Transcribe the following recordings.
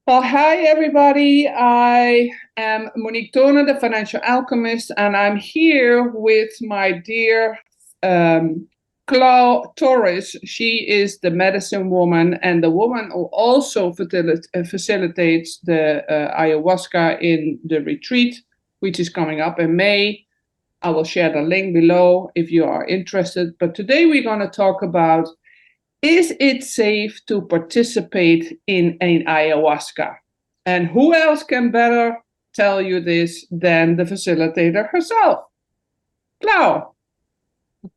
Well, hi everybody. I am Monique Toner, the financial alchemist, and I'm here with my dear Clau Torres. She is the medicine woman and the woman who also facilitates the ayahuasca in the retreat, which is coming up in May. I will share the link below if you are interested. But today we're going to talk about, is it safe to participate in an ayahuasca? And who else can better tell you this than the facilitator herself? Clau,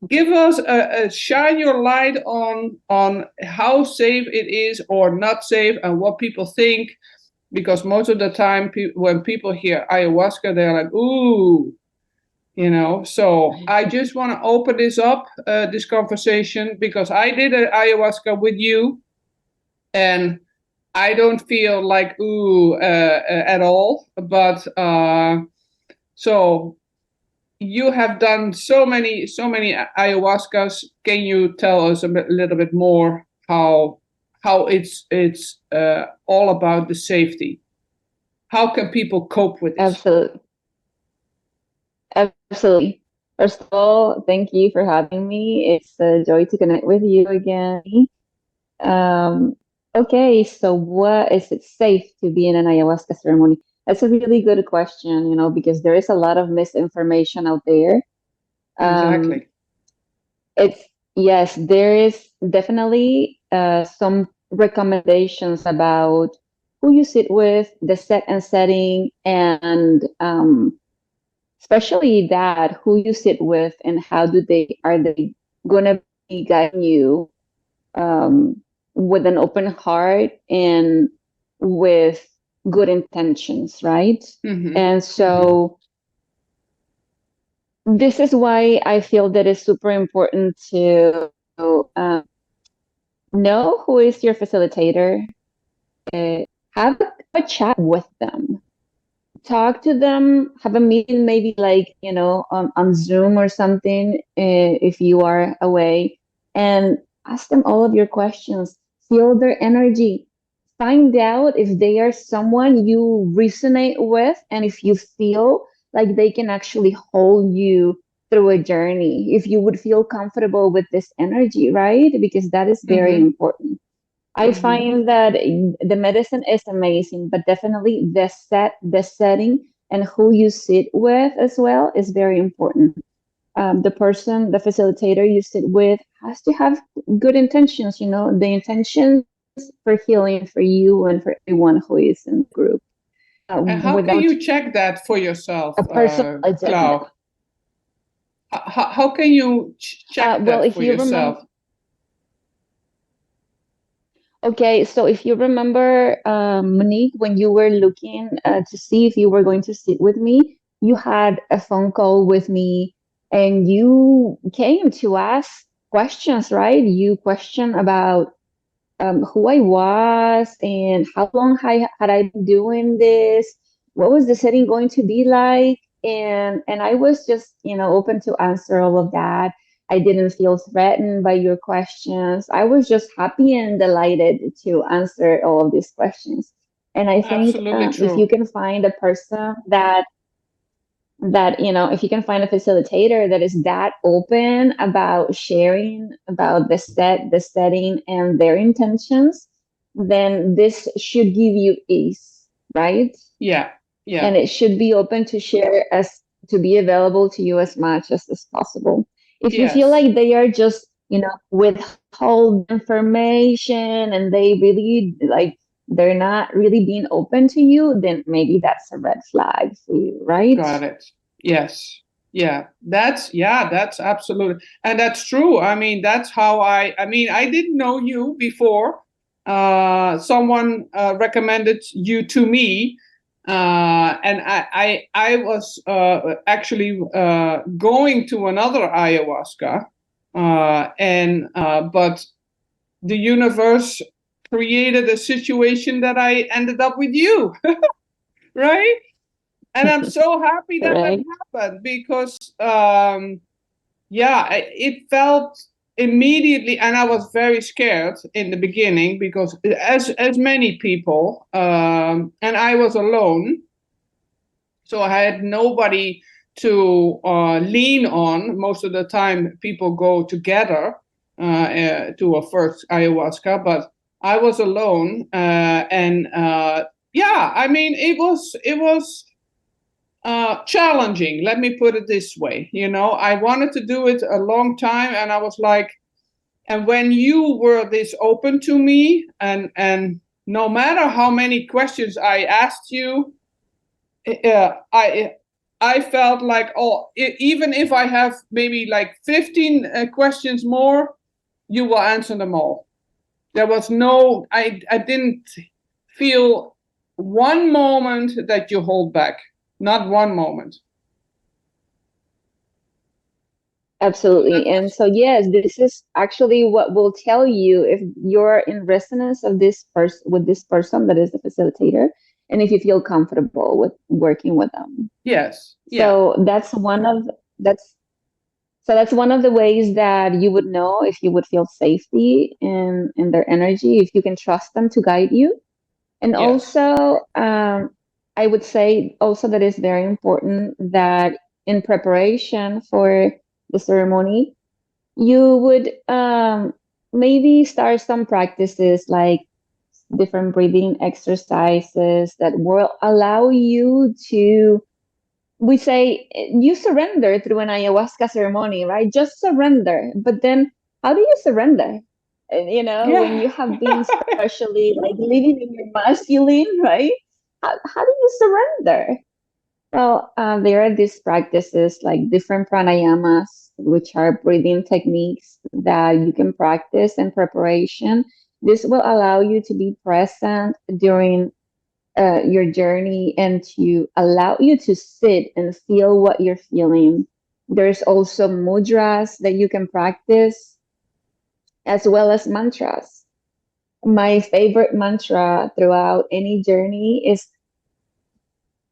give us shine your light on how safe it is or not safe and what people think, because most of the time when people hear ayahuasca, they're like, ooh, so I just want to open this up, this conversation, because I did an ayahuasca with you, and I don't feel like at all. But so you have done so many ayahuascas. Can you tell us little bit more how it's all about the safety? How can people cope with this? Absolutely. Absolutely. First of all, thank you for having me. It's a joy to connect with you again. Um, okay, so what is it safe to be in an ayahuasca ceremony? That's a really good question, because there is a lot of misinformation out there. Um, Exactly. it's yes, there is definitely some recommendations about who you sit with, the set and setting, and especially that who you sit with and how do they are they gonna be guiding you um, with an open heart and with good intentions, right? Mm-hmm. And Mm-hmm. so this is why I feel that it's super important to um, know who is your facilitator, have a chat with them, talk to them, have a meeting, maybe like, on Zoom or something, if you are away, and ask them all of your questions, feel their energy, find out if they are someone you resonate with, and if you feel like they can actually hold you through a journey, if you would feel comfortable with this energy, right? Because that is very Mm-hmm. important. I Mm-hmm. find that the medicine is amazing, but definitely the setting, and who you sit with as well is very important. The facilitator you sit with has to have good intentions, the intentions for healing for you and for everyone who is in the group, And how can without you check that for yourself, a personal agenda. Clau? How can you check Well, that if for you remember, yourself? okay, so if you remember, Monique, when you were looking to see if you were going to sit with me, you had a phone call with me and you came to ask questions, right? You questioned about who I was and how long had I been doing this? What was the setting going to be like? And I was just, open to answer all of that. I didn't feel threatened by your questions. I was just happy and delighted to answer all of these questions. And I think Absolutely if you true. can find a person that if you can find a facilitator that is that open about sharing about the setting and their intentions, then this should give you ease, right? Yeah, yeah, And it should be open to share, as to be available to you as much as is possible. If you feel yes. like they are just withhold information and they really like they're not really being open to you, then maybe that's a red flag for you, right? Got it. Yes. That's absolutely, and that's true. I mean, that's how I didn't know you before. Someone recommended you to me. And I was actually going to another ayahuasca, and but the universe created a situation that I ended up with you, right? And I'm so happy that Correct. happened, because it felt immediately, and I was very scared in the beginning because as many people, and I was alone, so I had nobody to lean on. Most of the time, people go together to a first ayahuasca, but I was alone, and yeah, I mean, it was challenging. Let me put it this way. I wanted to do it a long time, and I was like, and when you were this open to me, and no matter how many questions I asked you, I felt like, oh, even if I have maybe like 15 questions more, you will answer them all. There was no, I didn't feel one moment that you hold back. Not one moment. Absolutely. And so, yes, this is actually what will tell you if you're in resonance of this person with this person that is the facilitator, and if you feel comfortable with working with them. Yes. So that's that's one of the ways that you would know if you would feel safety in their energy, if you can trust them to guide you. And Yes. also, I would say also that it's very important that in preparation for the ceremony, you would maybe start some practices like different breathing exercises that will allow you to, we say, you surrender through an ayahuasca ceremony, right? Just surrender. But then how do you surrender? And, when Yeah. you have been especially like living in your masculine, right? How do you surrender? Well, there are these practices like different pranayamas, which are breathing techniques that you can practice in preparation. This will allow you to be present during your journey and to allow you to sit and feel what you're feeling. There's also mudras that you can practice, as well as mantras. My favorite mantra throughout any journey is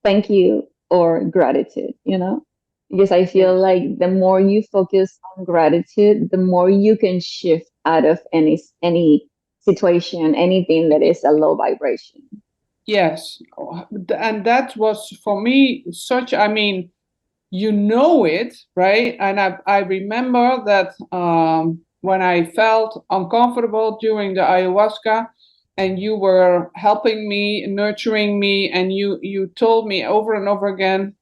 thank you or gratitude, because I feel Yes. like the more you focus on gratitude, the more you can shift out of any situation, anything that is a low vibration. Yes. And that was for me such, I mean, it, right? And I remember that when I felt uncomfortable during the ayahuasca, and you were helping me, nurturing me, and you told me over and over again,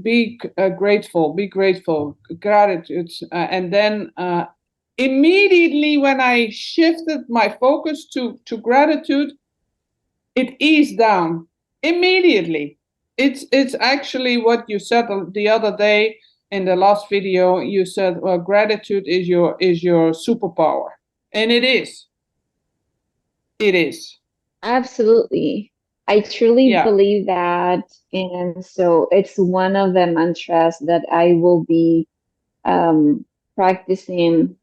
be grateful, gratitude. And then immediately when I shifted my focus to gratitude, it eased down immediately. It's actually what you said the other day in the last video. You said, well, gratitude is your superpower, and it is. It is. Absolutely. I truly Yeah. believe that. And so it's one of the mantras that I will be practicing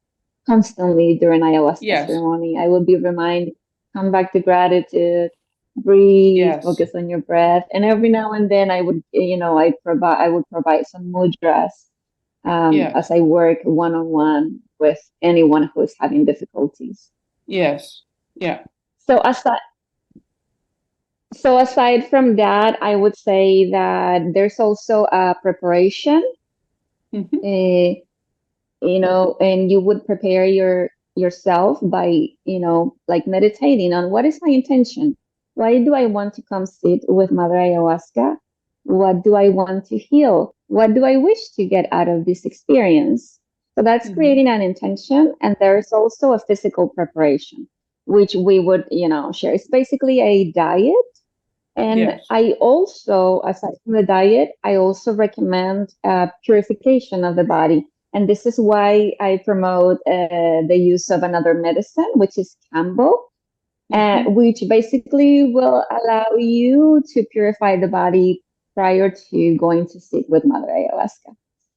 constantly during ayahuasca Yes. ceremony. I will be reminded, come back to gratitude, breathe, Yes. focus on your breath. And every now and then I would provide some mudras as Yes. I work one on one with anyone who is having difficulties. Yes. Yeah. So aside So aside from that, I would say that there's also a preparation, Hmm. uh, and you would prepare yourself by, like meditating on what is my intention? Why do I want to come sit with Mother Ayahuasca? What do I want to heal? What do I wish to get out of this experience? So that's Hmm. creating an intention, and there's also a physical preparation, which we would, share. It's basically a diet, and Yes. I also, aside from the diet, I also recommend purification of the body. And this is why I promote the use of another medicine, which is Kambo, Hmm. which basically will allow you to purify the body prior to going to sit with Mother Ayahuasca.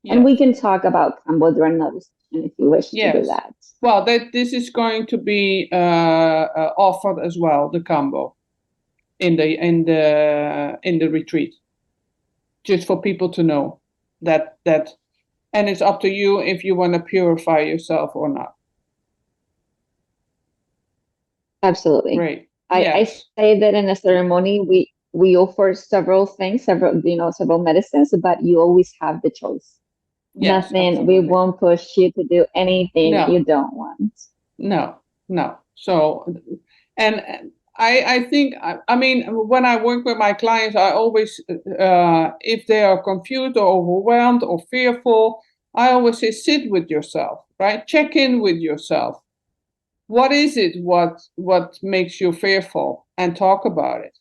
And we Yes. can talk about Kambo during another session if you wish to do Yes. that. Well, that this is going to be offered as well, the combo in the retreat, just for people to know that And it's up to you if you want to purify yourself or not. Absolutely. Great. I Yes. say that in a ceremony, we offer several things, several medicines, but you always have the choice. Yes, Nothing, we absolutely. won't push you to do anything No. you don't want. No. So, and I think, I mean, when I work with my clients, I always, if they are confused or overwhelmed or fearful, I always say, sit with yourself, right? Check in with yourself. What is it what makes you fearful, and talk about it,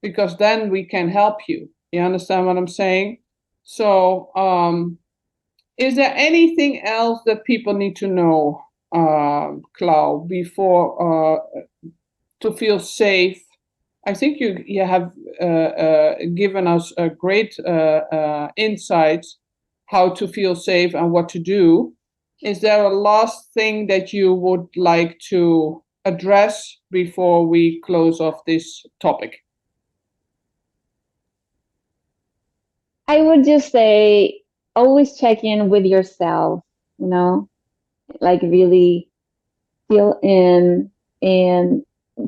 because then we can help you. You understand what I'm saying? So, is there anything else that people need to know, Clau, before to feel safe? I think you have given us a great insights how to feel safe and what to do. Is there a last thing that you would like to address before we close off this topic? I would just say always check in with yourself, you know, like really feel in and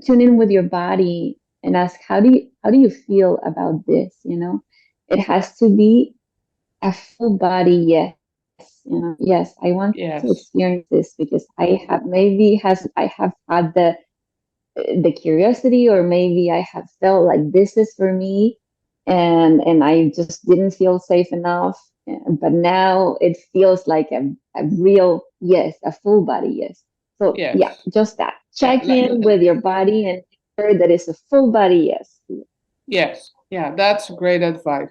tune in with your body and ask how do you feel about this, you know? It has to be a full body yes, you know, yes, I want to Yes, experience this because I have had the curiosity, or maybe I have felt like this is for me, and I just didn't feel safe enough. But now it feels like a real yes, a full body yes. So yeah, yes, just that. yeah, Check in with your body and make sure that it's a full body yes. yes, yeah. That's great advice.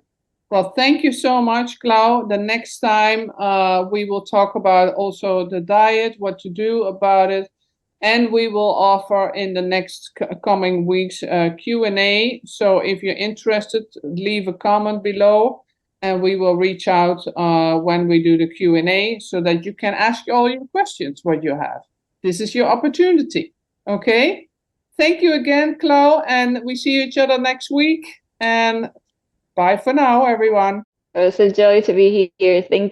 Well, thank you so much, Clau. The next time we will talk about also the diet, what to do about it, and we will offer in the next coming weeks Q&A. So if you're interested, leave a comment below, and we will reach out when we do the Q&A so that you can ask all your questions what you have. This is your opportunity. Okay? Thank you again, Clau, and we see each other next week. And bye for now, everyone. It was a joy to be here. Thank